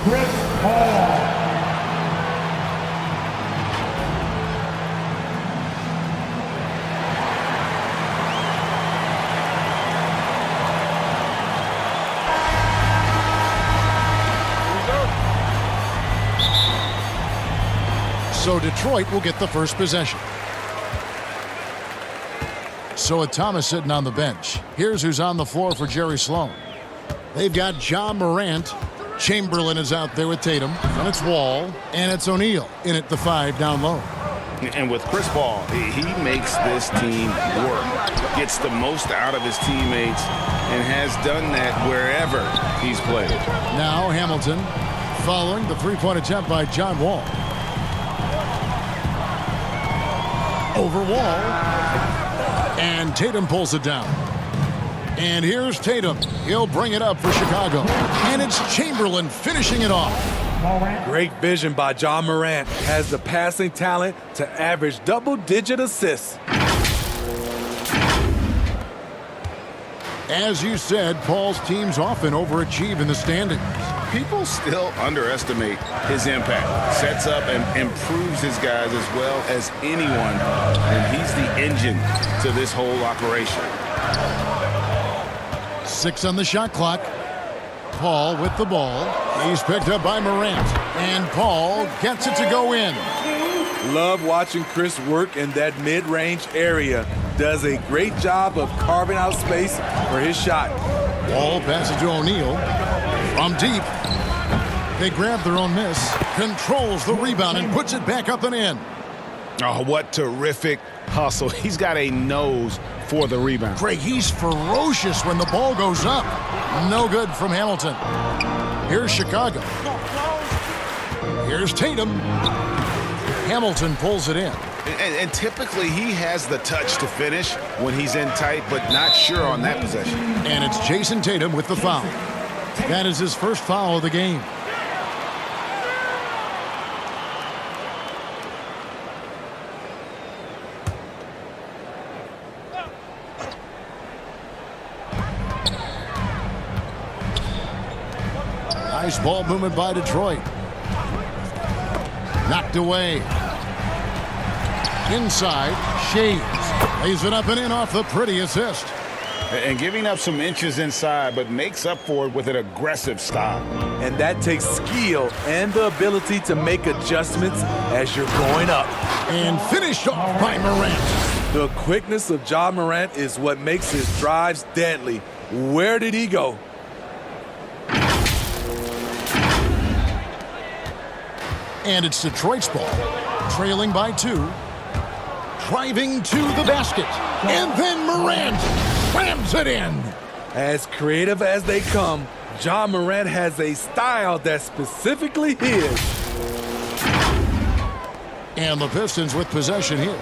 Chris Paul. So Detroit will get the first possession. So with Thomas sitting on the bench, here's who's on the floor for Jerry Sloan. They've got Ja Morant. Chamberlain is out there with Tatum. And it's Wall. And it's O'Neal in at the 5 down low. And with Chris Paul, he makes this team work. Gets the most out of his teammates and has done that wherever he's played. Now Hamilton following the three-point attempt by John Wall. Over Wall. And Tatum pulls it down. And here's Tatum. He'll bring it up for Chicago. And it's Chamberlain finishing it off. Great vision by Ja Morant. Has the passing talent to average double-digit assists. As you said, Paul's teams often overachieve in the standings. People still underestimate his impact. Sets up and improves his guys as well as anyone. And he's the engine to this whole operation. 6 on the shot clock. Paul with the ball. He's picked up by Morant. And Paul gets it to go in. Love watching Chris work in that mid-range area. Does a great job of carving out space for his shot. Wall passes to O'Neal. From deep. They grab their own miss. Controls the rebound and puts it back up and in. Oh, what terrific hustle. He's got a nose for the rebound. Craig, he's ferocious when the ball goes up. No good from Hamilton. Here's Chicago. Here's Tatum. Hamilton pulls it in. And typically he has the touch to finish when he's in tight, but not sure on that possession. And it's Jason Tatum with the foul. That is his first foul of the game. Nice ball movement by Detroit. Knocked away. Inside, Shades lays it up and in off the pretty assist. And giving up some inches inside, but makes up for it with an aggressive stop. And that takes skill and the ability to make adjustments as you're going up. And finished off by Morant. The quickness of Ja Morant is what makes his drives deadly. Where did he go? And it's Detroit's ball. Trailing by 2. Driving to the basket. And then Morant slams it in. As creative as they come, Ja Morant has a style that's specifically his. And the Pistons with possession here.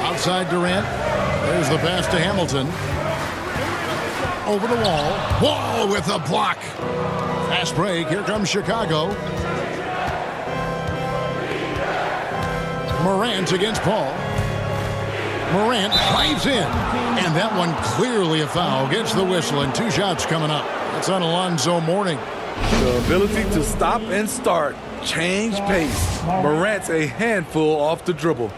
Outside Durant. There's the pass to Hamilton. Over the Wall. Wall with a block. Fast break. Here comes Chicago. Morant against Paul. Morant drives in. And that one clearly a foul. Gets the whistle and 2 shots coming up. That's on Alonzo Mourning. The ability to stop and start. Change pace. Morant's a handful off the dribble.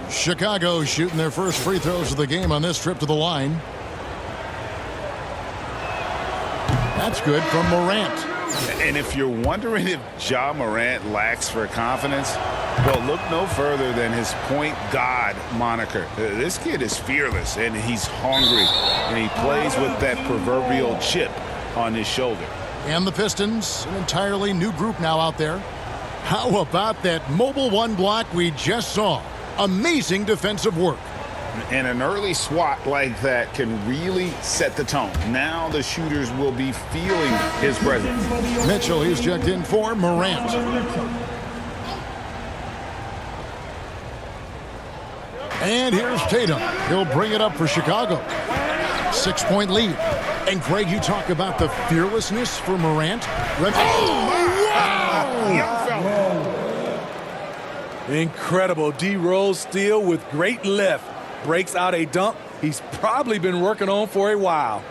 Chicago shooting their first free throws of the game on this trip to the line. That's good from Morant. And if you're wondering if Ja Morant lacks for confidence, well, look no further than his point guard moniker. This kid is fearless, and he's hungry, and he plays with that proverbial chip on his shoulder. And the Pistons, an entirely new group now out there. How about that mobile 1 block we just saw? Amazing defensive work. And an early swat like that can really set the tone. Now the shooters will be feeling his presence. Mitchell, he's checked in for Morant. And here's Tatum. He'll bring it up for Chicago. 6-point lead. And Greg, you talk about the fearlessness for Morant. Incredible D-Rose steal with great lift. Breaks out a dunk he's probably been working on for a while.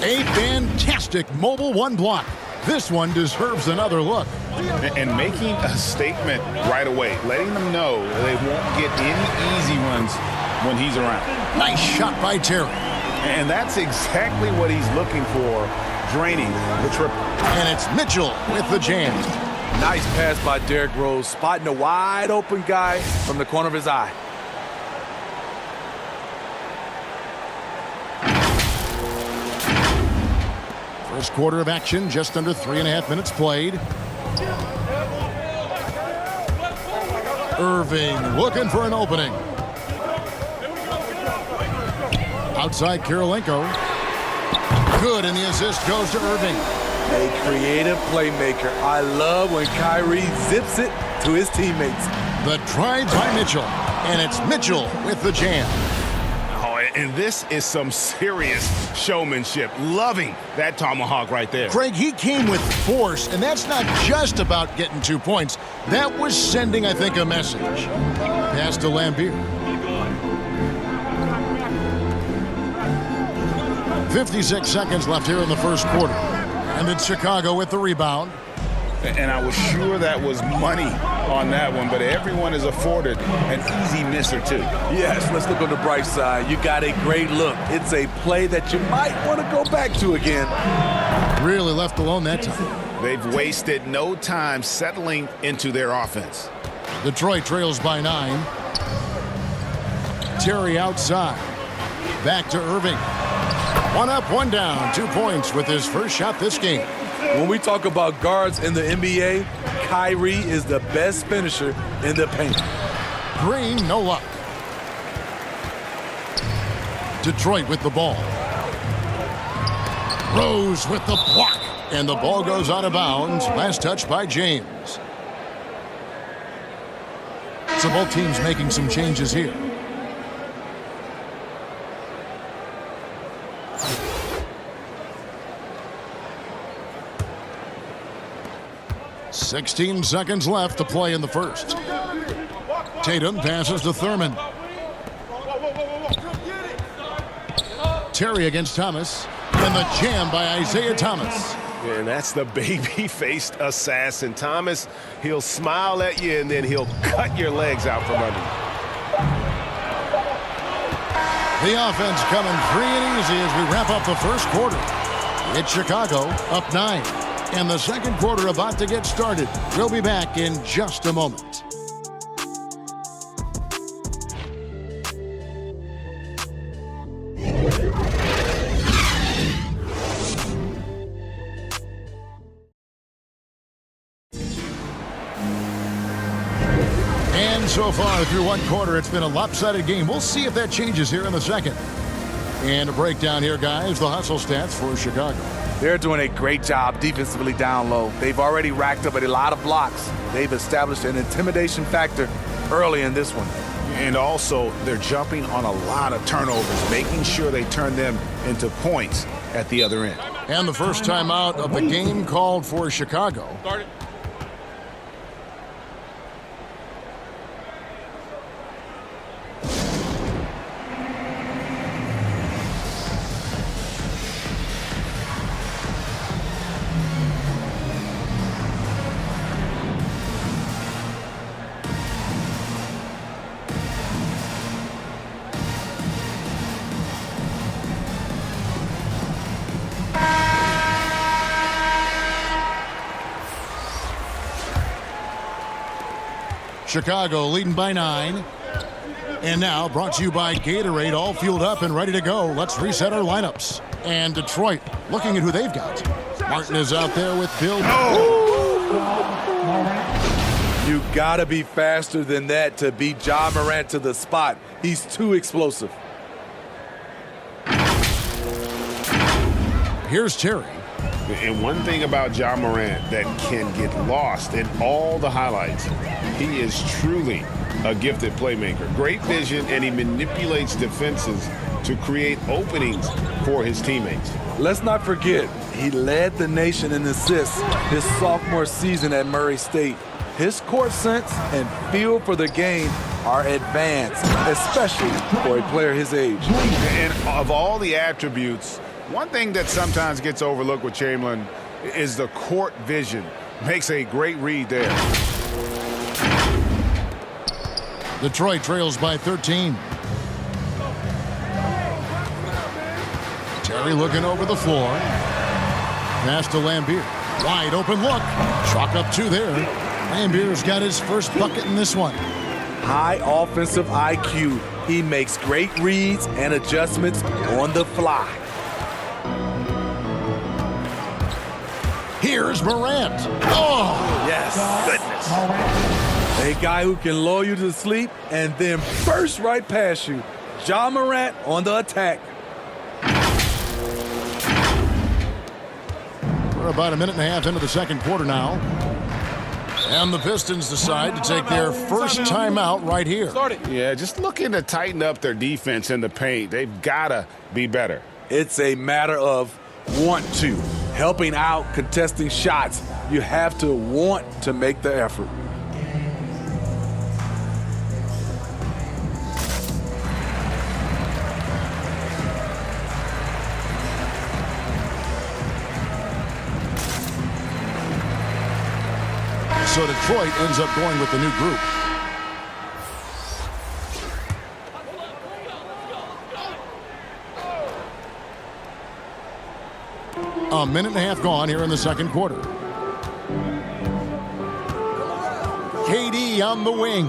A fantastic mobile one block. This one deserves another look. And making a statement right away, letting them know they won't get any easy ones when he's around. Nice shot by Terry. And that's exactly what he's looking for, draining the triple. And it's Mitchell with the jam. Nice pass by Derrick Rose, spotting a wide open guy from the corner of his eye. First quarter of action, just under 3.5 minutes played. Irving looking for an opening. Outside Kirilenko. Good, and the assist goes to Irving. A creative playmaker. I love when Kyrie zips it to his teammates. The drive by Mitchell, and it's Mitchell with the jam. Oh, and this is some serious showmanship. Loving that tomahawk right there. Craig, he came with force, and that's not just about getting 2 points. That was sending, I think, a message. Pass to Lambeer. 56 seconds left here in the first quarter. And it's Chicago with the rebound. And I was sure that was money on that one, but everyone is afforded an easy miss or two. Yes, let's look on the bright side. You got a great look. It's a play that you might want to go back to again. Really left alone that time. They've wasted no time settling into their offense. Detroit trails by 9. Terry outside. Back to Irving. One up, one down. 2 points with his first shot this game. When we talk about guards in the NBA, Kyrie is the best finisher in the paint. Green, no luck. Detroit with the ball. Rose with the block. And the ball goes out of bounds. Last touch by James. So both teams making some changes here. .16 seconds left to play in the first. Tatum passes to Thurman. Terry against Thomas. And the jam by Isaiah Thomas. And that's the baby-faced assassin. Thomas, he'll smile at you, and then he'll cut your legs out from under you. The offense coming free and easy as we wrap up the first quarter. It's Chicago up 9. And the second quarter about to get started. We'll be back in just a moment. And so far through one quarter, it's been a lopsided game. We'll see if that changes here in the second. And a breakdown here, guys, the hustle stats for Chicago. They're doing a great job defensively down low. They've already racked up a lot of blocks. They've established an intimidation factor early in this one. And also, they're jumping on a lot of turnovers, making sure they turn them into points at the other end. And the first timeout of the game called for Chicago. Chicago leading by 9. And now brought to you by Gatorade, all fueled up and ready to go. Let's reset our lineups. And Detroit looking at who they've got. Martin is out there with Bill. You gotta be faster than that to beat Ja Morant to the spot. He's too explosive. Here's Terry. And one thing about Ja Morant that can get lost in all the highlights, he is truly a gifted playmaker. Great vision, and he manipulates defenses to create openings for his teammates. Let's not forget, he led the nation in assists his sophomore season at Murray State. His court sense and feel for the game are advanced, especially for a player his age. And of all the attributes One thing that sometimes gets overlooked with Chamberlain is the court vision. Makes a great read there. Detroit trails by 13. Terry looking over the floor. Pass to Lambier. Wide open look. Chalk up 2 there. Lambier's got his first bucket in this one. High offensive IQ. He makes great reads and adjustments on the fly. Here's Morant. Oh! Yes, goodness. A guy who can lull you to sleep and then burst right past you. Ja Morant on the attack. We're about a minute and a half into the second quarter now. And the Pistons decide to take their first timeout right here. Yeah, just looking to tighten up their defense in the paint. They've got to be better. It's a matter of want to. Helping out, contesting shots. You have to want to make the effort. So Detroit ends up going with the new group. A minute and a half gone here in the second quarter. KD on the wing.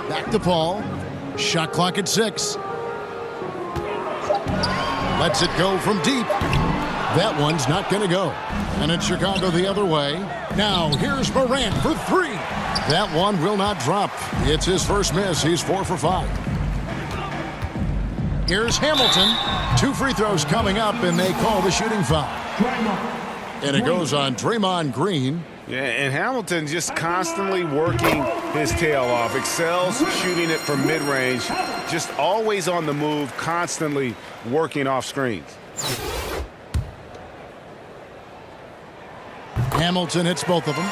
Back to Paul. Shot clock at 6. Lets it go from deep. That one's not going to go. And it's Chicago the other way. Now here's Morant for 3. That one will not drop. It's his first miss. He's 4 for 5. Here's Hamilton. 2 free throws coming up, and they call the shooting foul. And it goes on Draymond Green. Yeah, and Hamilton just constantly working his tail off. Excels shooting it from mid-range. Just always on the move, constantly working off screens. Hamilton hits both of them.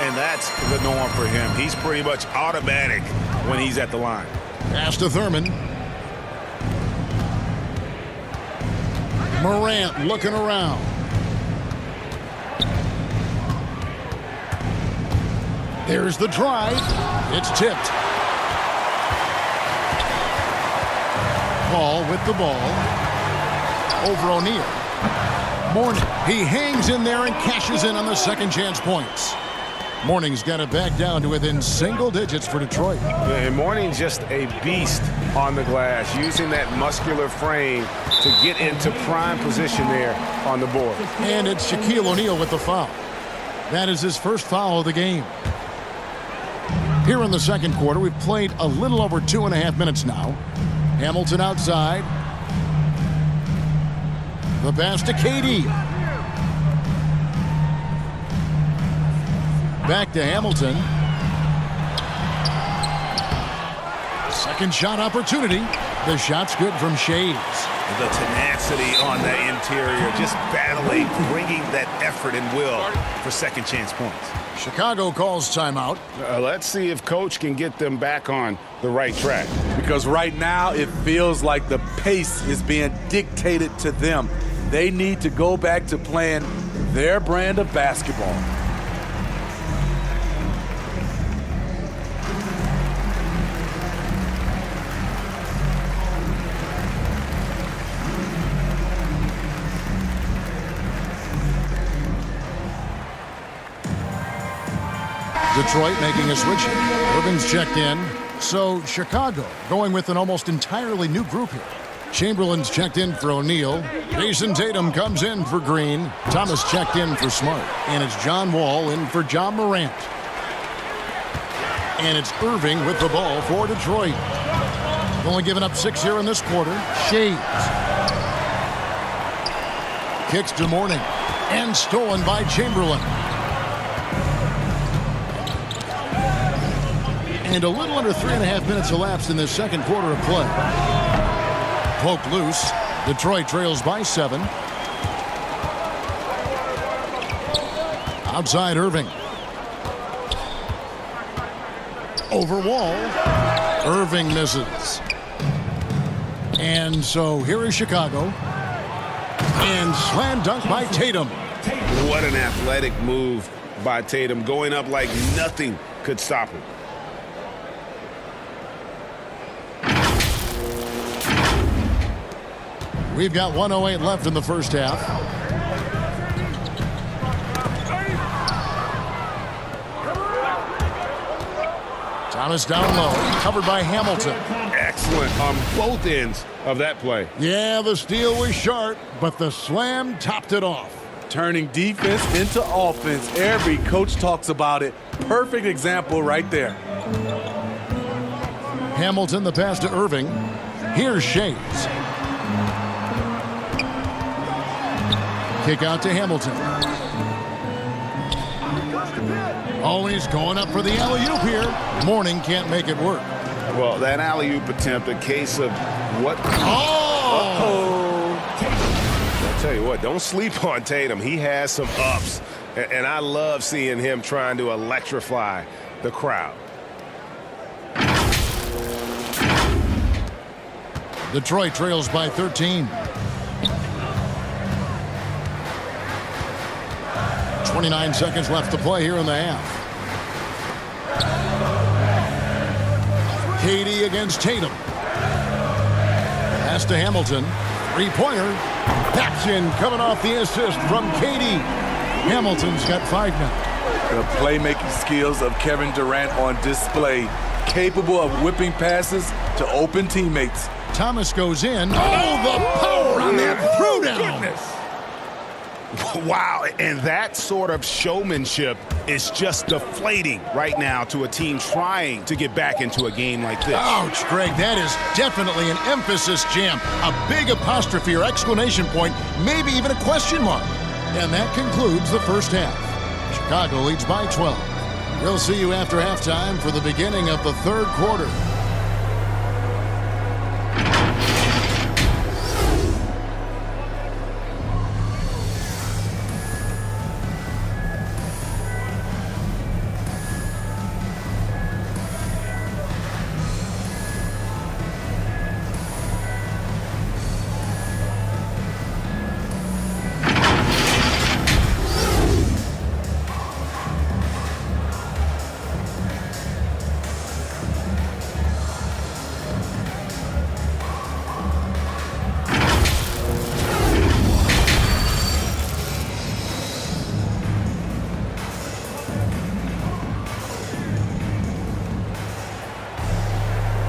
And that's the norm for him. He's pretty much automatic when he's at the line. Pass to Thurman. Morant looking around. There's the drive. It's tipped. Paul with the ball. Over O'Neal. Mourning. He hangs in there and cashes in on the second chance points. Mourning's got it back down to within single digits for Detroit. Yeah, and Mourning's just a beast on the glass, using that muscular frame to get into prime position there on the board. And it's Shaquille O'Neal with the foul. That is his first foul of the game. Here in the second quarter, we've played a little over 2.5 minutes now. Hamilton outside. The pass to KD. Back to Hamilton. Second shot opportunity. The shot's good from Shades. The tenacity on the interior, just battling, bringing that effort and will for second chance points. Chicago calls timeout. Let's see if Coach can get them back on the right track. Because right now it feels like the pace is being dictated to them. They need to go back to playing their brand of basketball. Detroit making a switch. Irving's checked in. So Chicago going with an almost entirely new group here. Chamberlain's checked in for O'Neal. Jason Tatum comes in for Green. Thomas checked in for Smart. And it's John Wall in for Ja Morant. And it's Irving with the ball for Detroit. Only giving up 6 here in this quarter. Shades. Kicks to Mourning. And stolen by Chamberlain. And a little under 3.5 minutes elapsed in this second quarter of play. Poke loose. Detroit trails by 7. Outside Irving. Over Wall. Irving misses. And so here is Chicago. And slam dunk by Tatum. What an athletic move by Tatum, going up like nothing could stop him. We've got 1:08 left in the first half. Thomas down low, covered by Hamilton. Excellent on both ends of that play. Yeah, the steal was sharp, but the slam topped it off. Turning defense into offense. Every coach talks about it. Perfect example right there. Hamilton, the pass to Irving. Here's Shays. Kick out to Hamilton. Oh, he's going up for the alley-oop here. Mourning can't make it work. Well, that alley-oop attempt, a case of what? Oh! I'll tell you what, don't sleep on Tatum. He has some ups, and I love seeing him trying to electrify the crowd. Detroit trails by 13. 29 seconds left to play here in the half. KD against Tatum. Pass to Hamilton. Three-pointer. That's in, coming off the assist from KD. Hamilton's got 5 now. The playmaking skills of Kevin Durant on display. Capable of whipping passes to open teammates. Thomas goes in. Oh, the power on that throwdown. Goodness. Wow, and that sort of showmanship is just deflating right now to a team trying to get back into a game like this. Ouch, Greg, that is definitely an emphasis jam. A big apostrophe or exclamation point, maybe even a question mark. And that concludes the first half. Chicago leads by 12. We'll see you after halftime for the beginning of the third quarter.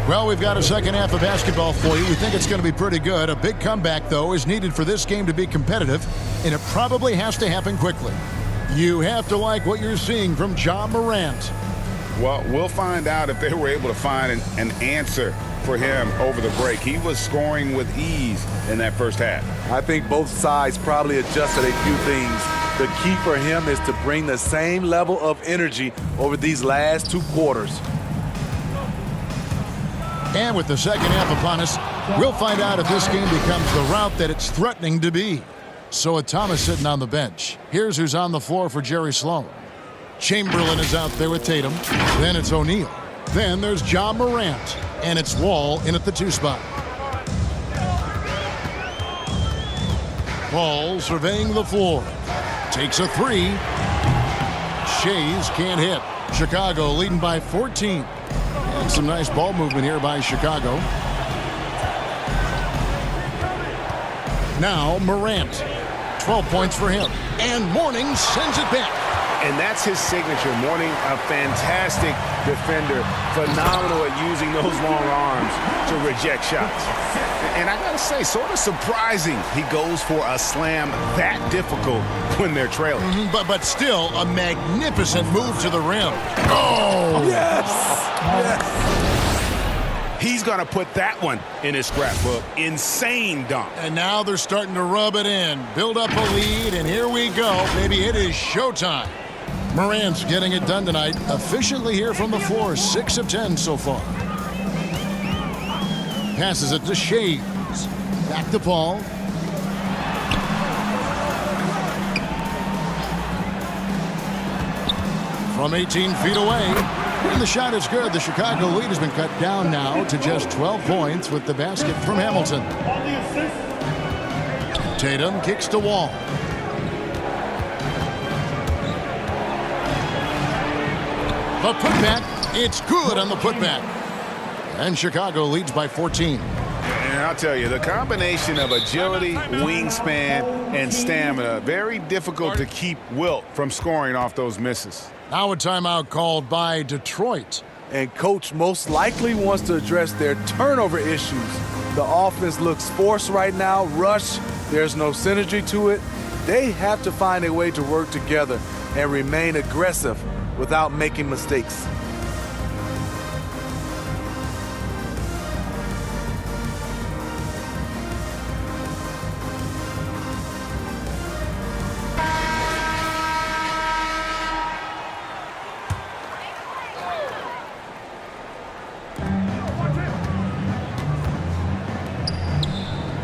Well, we've got a second half of basketball for you. We think it's going to be pretty good. A big comeback, though, is needed for this game to be competitive, and it probably has to happen quickly. You have to like what you're seeing from Ja Morant. Well, we'll find out if they were able to find an answer for him over the break. He was scoring with ease in that first half. I think both sides probably adjusted a few things. The key for him is to bring the same level of energy over these last 2 quarters. And with the second half upon us, we'll find out if this game becomes the route that it's threatening to be. So with Thomas sitting on the bench, here's who's on the floor for Jerry Sloan. Chamberlain is out there with Tatum. Then it's O'Neal. Then there's Ja Morant. And it's Wall in at the 2 spot. Paul surveying the floor. Takes a 3. Shays can't hit. Chicago leading by 14. And some nice ball movement here by Chicago. Now Morant. 12 points for him. And Mourning sends it back. And that's his signature. Mourning, a fantastic defender. Phenomenal at using those long arms to reject shots. And I got to say, sort of surprising he goes for a slam that difficult when they're trailing. But still a magnificent move to the rim. Oh! Yes! Yes! He's going to put that one in his scrapbook. Insane dunk. And now they're starting to rub it in. Build up a lead, and here we go. Maybe it is showtime. Morant's getting it done tonight. Efficiently here from the floor. 6 of 10 so far. Passes it to Shays. Back to Paul. From 18 feet away. And the shot is good. The Chicago lead has been cut down now to just 12 points with the basket from Hamilton. Tatum kicks to Wall. The putback, it's good on the putback. And Chicago leads by 14. And I'll tell you, the combination of agility, wingspan, and stamina, very difficult to keep Wilt from scoring off those misses. Now a timeout called by Detroit. And coach most likely wants to address their turnover issues. The offense looks forced right now, rush, there's no synergy to it. They have to find a way to work together and remain aggressive without making mistakes.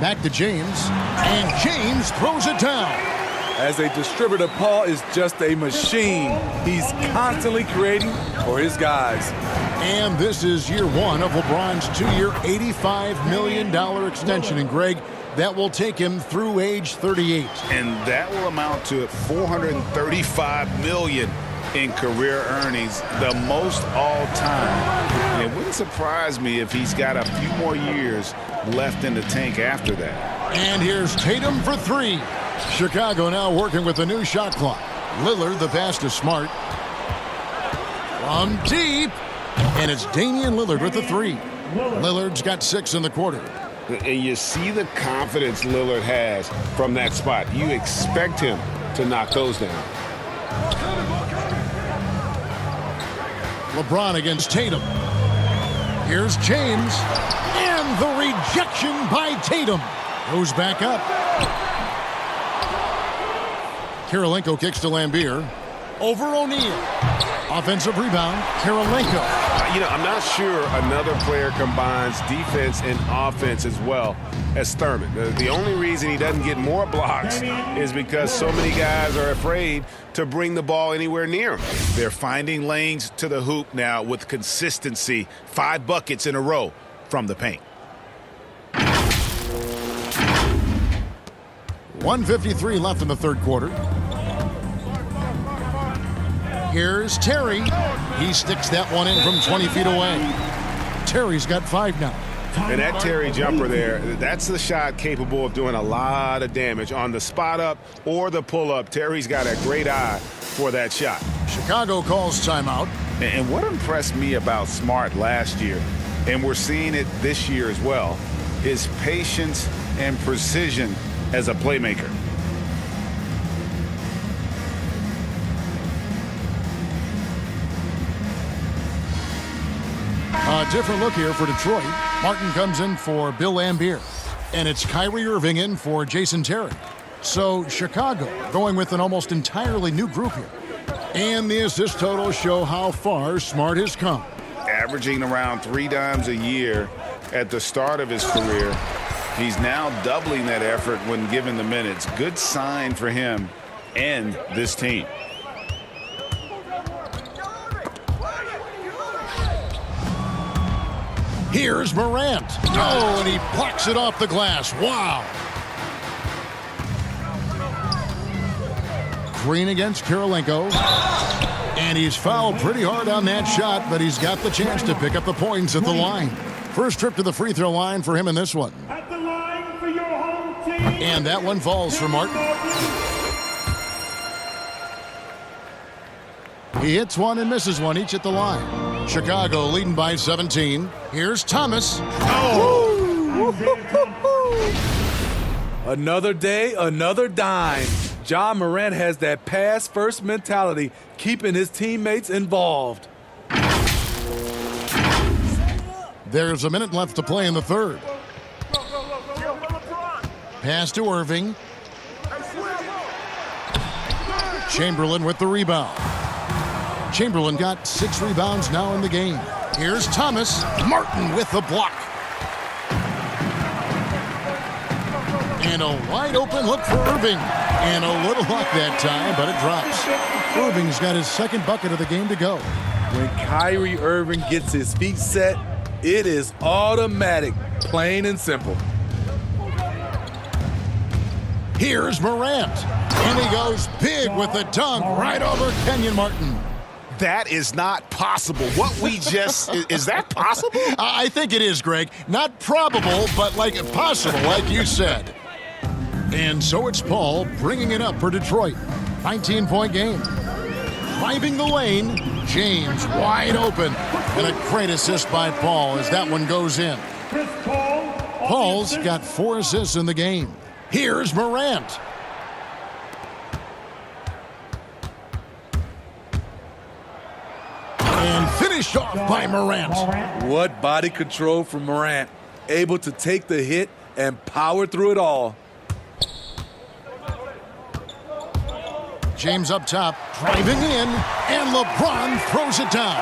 Back to James, and James throws it down. As a distributor, Paul is just a machine. He's constantly creating for his guys. And this is year one of LeBron's two-year, $85 million extension. And Greg, that will take him through age 38. And that will amount to $435 million in career earnings, the most all time. It wouldn't surprise me if he's got a few more years left in the tank after that. And here's Tatum for three. Chicago now working with the new shot clock. Lillard, the pass to Smart. From deep. And it's Damian Lillard with the three. Lillard's got 6 in the quarter. And you see the confidence Lillard has from that spot. You expect him to knock those down. LeBron against Tatum. Here's James. And the rejection by Tatum. Goes back up. Kirilenko kicks to Lambeer. Over O'Neal. Offensive rebound. Kirilenko. I'm not sure another player combines defense and offense as well as Thurman. The only reason he doesn't get more blocks is because so many guys are afraid to bring the ball anywhere near him. They're finding lanes to the hoop now with consistency. 5 buckets in a row from the paint. 1:53 left in the third quarter. Here's Terry. He sticks that one in from 20 feet away. Terry's got 5 now. And that Terry jumper there, that's the shot capable of doing a lot of damage on the spot up or the pull up. Terry's got a great eye for that shot. Chicago calls timeout. And what impressed me about Smart last year, and we're seeing it this year as well, is patience and precision as a playmaker. A different look here for Detroit. Martin comes in for Bill Lambeer. And it's Kyrie Irving in for Jason Terry. So Chicago going with an almost entirely new group here. And the assist totals show how far Smart has come. Averaging around 3 dimes a year at the start of his career. He's now doubling that effort when given the minutes. Good sign for him and this team. Here's Morant. Oh, and he blocks it off the glass. Wow. Green against Kirilenko. And he's fouled pretty hard on that shot, but he's got the chance to pick up the points at the line. First trip to the free throw line for him in this one. At the line for your home team. And that one falls for Martin. He hits one and misses one, each at the line. Chicago leading by 17. Here's Thomas. Oh! Another day, another dime. Ja Morant has that pass-first mentality, keeping his teammates involved. There's a minute left to play in the third. Pass to Irving. Chamberlain with the rebound. Chamberlain got 6 rebounds now in the game. Here's Thomas. Martin with the block. And a wide open look for Irving. And a little luck that time, but it drops. Irving's got his second bucket of the game to go. When Kyrie Irving gets his feet set, it is automatic, plain and simple. Here's Morant. And he goes big with the dunk right over Kenyon Martin. That is not possible. What we just, is that possible? I think it is, Greg. Not probable, but like possible, like you said. And so it's Paul bringing it up for Detroit. 19-point game. Driving the lane, James wide open. And a great assist by Paul as that one goes in. Chris Paul. Paul's got 4 assists in the game. Here's Morant. And finished off by Morant. What body control from Morant. Able to take the hit and power through it all. James up top, driving in, and LeBron throws it down.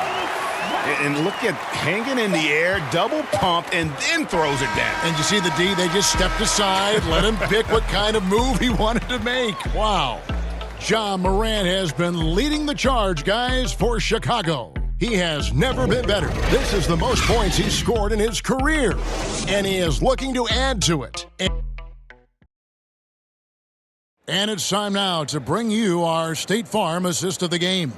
And look at hanging in the air, double pump, and then throws it down. And you see the D, they just stepped aside, let him pick what kind of move he wanted to make. Wow. Ja Morant has been leading the charge, guys, for Chicago. He has never been better. This is the most points he's scored in his career, and he is looking to add to it. And it's time now to bring you our State Farm assist of the game.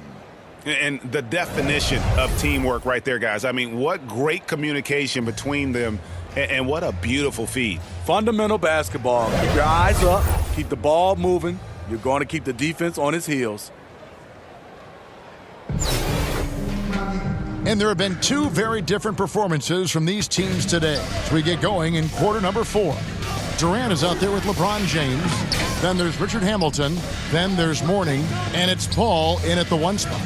And the definition of teamwork right there, guys. I mean, what great communication between them, and what a beautiful feed. Fundamental basketball. Keep your eyes up, keep the ball moving. You're going to keep the defense on its heels. And there have been 2 very different performances from these teams today as we get going in quarter number 4. Durant is out there with LeBron James. Then there's Richard Hamilton. Then there's Mourning. And it's Paul in at the 1 spot.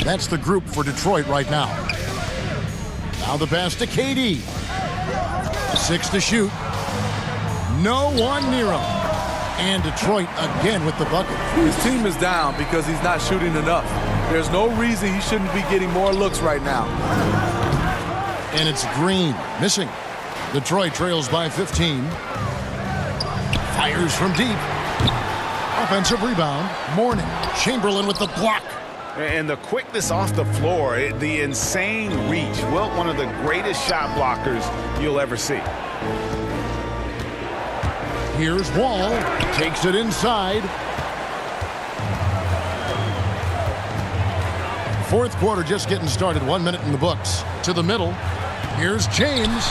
That's the group for Detroit right now. Now the pass to KD. 6 to shoot. No one near him. And Detroit again with the bucket. His team is down because he's not shooting enough. There's no reason he shouldn't be getting more looks right now. And it's Green missing. Detroit trails by 15. Fires from deep. Offensive rebound. Mourning. Chamberlain with the block. And the quickness off the floor, the insane reach. Well, one of the greatest shot blockers you'll ever see. Here's Wall. Takes it inside. Fourth quarter just getting started. 1 minute in the books. To the middle. Here's James.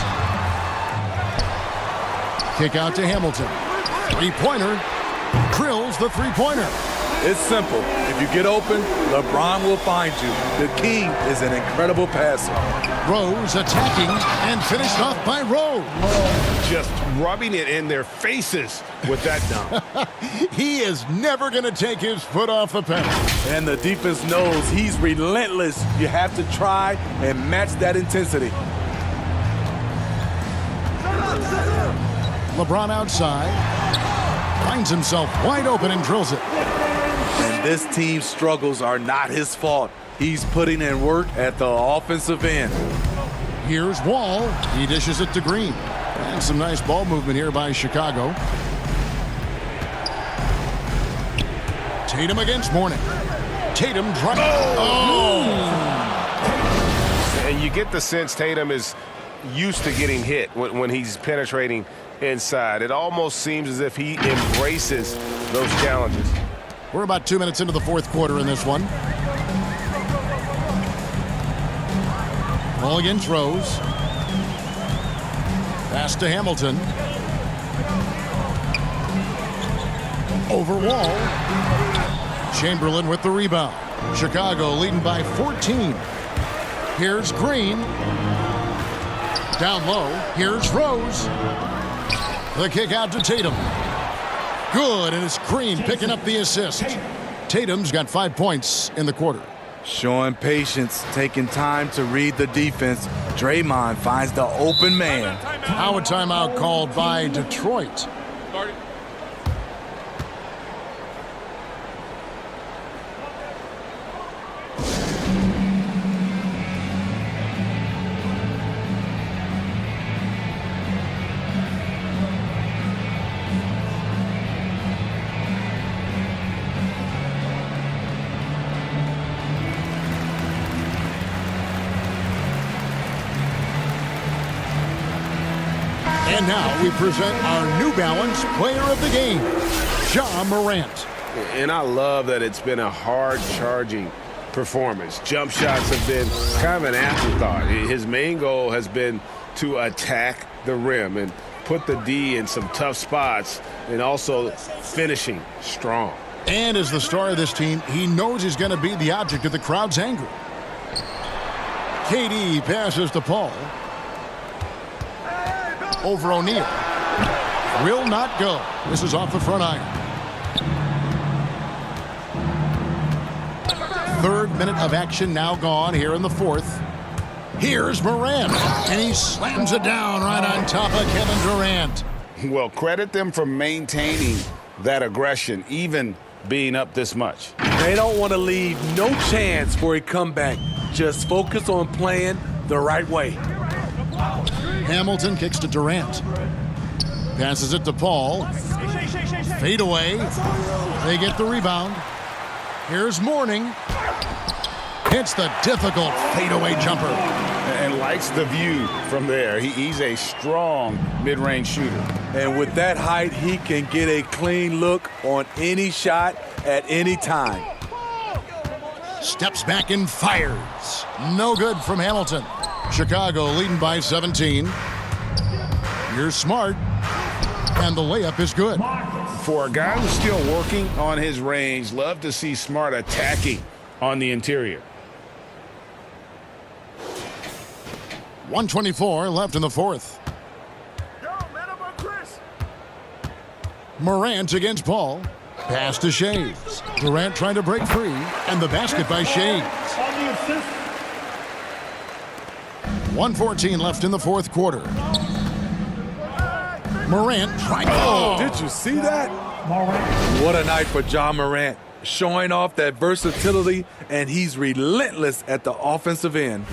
Kick out to Hamilton. Three-pointer. Drills the three-pointer. It's simple. If you get open, LeBron will find you. The king is an incredible passer. Rose attacking and finished off by Rose. Just rubbing it in their faces with that dunk. He is never going to take his foot off the pedal. And the defense knows he's relentless. You have to try and match that intensity. LeBron outside. Finds himself wide open and drills it. And this team's struggles are not his fault. He's putting in work at the offensive end. Here's Wall. He dishes it to Green. And some nice ball movement here by Chicago. Tatum against Mourning. Tatum driving. And you get the sense Tatum is used to getting hit when he's penetrating inside. It almost seems as if he embraces those challenges. We're about 2 minutes into the fourth quarter in this one. Ball against Rose. Pass to Hamilton. Over Wall. Chamberlain with the rebound. Chicago leading by 14. Here's Green. Down low. Here's Rose. The kick out to Tatum. Good, and it's Green picking up the assist. Tatum's got 5 points in the quarter. Showing patience, taking time to read the defense. Draymond finds the open man. Now a timeout called by Detroit. And now we present our New Balance Player of the Game, Ja Morant. And I love that it's been a hard-charging performance. Jump shots have been kind of an afterthought. His main goal has been to attack the rim and put the D in some tough spots and also finishing strong. And as the star of this team, he knows he's going to be the object of the crowd's anger. KD passes to Paul. Over O'Neal. Will not go. This is off the front iron. Third minute of action now gone here in the fourth. Here's Morant, and he slams it down right on top of Kevin Durant. Well, credit them for maintaining that aggression, even being up this much. They don't want to leave no chance for a comeback. Just focus on playing the right way. Hamilton kicks to Durant. Passes it to Paul. Fade away. They get the rebound. Here's Mourning. Hits the difficult fadeaway jumper. And likes the view from there. He's a strong mid-range shooter. And with that height, he can get a clean look on any shot at any time. Steps back and fires. No good from Hamilton. Chicago leading by 17. Here's Smart. And the layup is good. For a guy who's still working on his range, love to see Smart attacking on the interior. 1:24 left in the fourth. Morant against Paul. Pass to Shades. Durant trying to break free. And the basket by Shades. 1:14 left in the fourth quarter. Morant trying to... Oh, did you see that? What a night for Ja Morant. Showing off that versatility, and he's relentless at the offensive end.